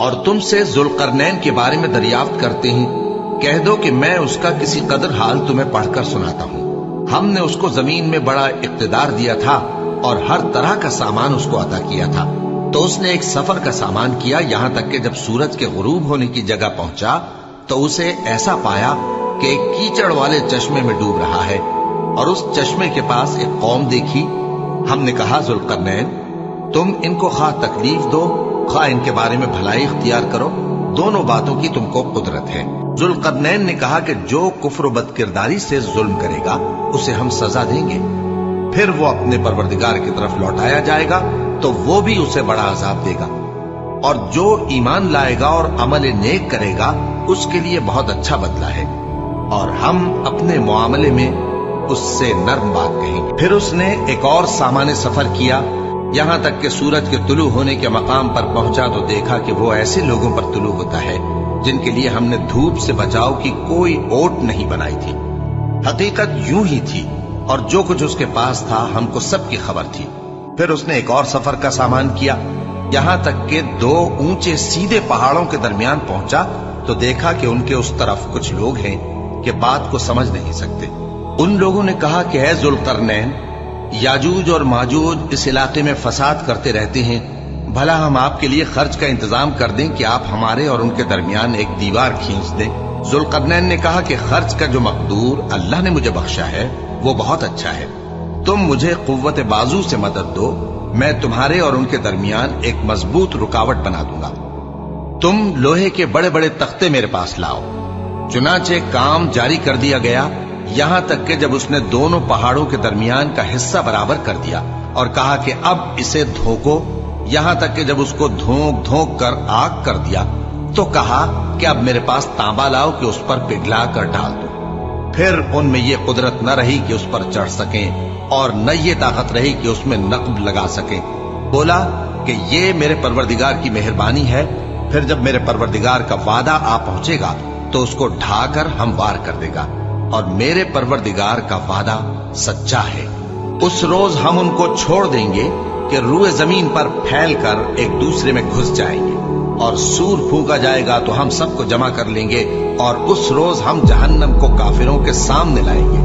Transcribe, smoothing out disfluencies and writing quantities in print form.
اور تم سے ذوالقرنین کے بارے میں دریافت کرتے ہیں، کہہ دو کہ میں اس کا کسی قدر حال تمہیں پڑھ کر سناتا ہوں۔ ہم نے اس کو زمین میں بڑا اقتدار دیا تھا اور ہر طرح کا سامان اس کو عطا کیا تھا، تو اس نے ایک سفر کا سامان کیا، یہاں تک کہ جب سورج کے غروب ہونے کی جگہ پہنچا تو اسے ایسا پایا کہ ایک کیچڑ والے چشمے میں ڈوب رہا ہے، اور اس چشمے کے پاس ایک قوم دیکھی۔ ہم نے کہا ذوالقرنین، تم ان کو خواہ تکلیف دو خواہ ان کے بارے میں بھلائی اختیار کرو، دونوں باتوں کی تم کو قدرت ہے۔ ذوالقرنین نے کہا کہ جو کفر و بد کرداری سے ظلم کرے گا اسے ہم سزا دیں گے، پھر وہ اپنے پروردگار کی طرف لوٹایا جائے گا تو وہ بھی اسے بڑا عذاب دے گا، اور جو ایمان لائے گا اور عمل نیک کرے گا اس کے لیے بہت اچھا بدلہ ہے، اور ہم اپنے معاملے میں اس سے نرم بات کہیں گے۔ پھر اس نے ایک اور سامان سفر کیا، یہاں تک کہ سورج کے طلوع ہونے کے مقام پر پہنچا تو دیکھا کہ وہ ایسے لوگوں پر طلوع ہوتا ہے جن کے لیے ہم نے دھوپ سے بچاؤ کی کوئی اوٹ نہیں بنائی تھی۔ حقیقت یوں ہی تھی، اور جو کچھ اس کے پاس تھا ہم کو سب کی خبر تھی۔ پھر اس نے ایک اور سفر کا سامان کیا، یہاں تک کہ دو اونچے سیدھے پہاڑوں کے درمیان پہنچا تو دیکھا کہ ان کے اس طرف کچھ لوگ ہیں کہ بات کو سمجھ نہیں سکتے۔ ان لوگوں نے کہا کہ اے ذوالقرنین، یاجوج اور ماجوج اس علاقے میں فساد کرتے رہتے ہیں، بھلا ہم آپ کے لیے خرچ کا انتظام کر دیں کہ آپ ہمارے اور ان کے درمیان ایک دیوار کھینچ دیں۔ ذوالقرنین نے کہا کہ خرچ کا جو مقدور اللہ نے مجھے بخشا ہے وہ بہت اچھا ہے، تم مجھے قوت بازو سے مدد دو، میں تمہارے اور ان کے درمیان ایک مضبوط رکاوٹ بنا دوں گا۔ تم لوہے کے بڑے بڑے تختے میرے پاس لاؤ۔ چنانچہ کام جاری کر دیا گیا، یہاں تک کہ جب اس نے دونوں پہاڑوں کے درمیان کا حصہ برابر کر دیا اور کہا کہ اب اسے دھوکو، یہاں تک کہ جب اس کو دھونک دھونک کر آگ کر دیا تو کہا کہ اب میرے پاس تانبا لاؤ کہ اس پر پگھلا کر ڈال دو۔ پھر ان میں یہ قدرت نہ رہی کہ اس پر چڑھ سکیں، اور نہ یہ طاقت رہی کہ اس میں نقب لگا سکیں۔ بولا کہ یہ میرے پروردگار کی مہربانی ہے، پھر جب میرے پروردگار کا وعدہ آ پہنچے گا تو اس کو ڈھا کر ہموار کر دے گا، اور میرے پروردگار کا وعدہ سچا ہے۔ اس روز ہم ان کو چھوڑ دیں گے کہ روئے زمین پر پھیل کر ایک دوسرے میں گھس جائیں گے، اور سور پھونکا جائے گا تو ہم سب کو جمع کر لیں گے، اور اس روز ہم جہنم کو کافروں کے سامنے لائیں گے۔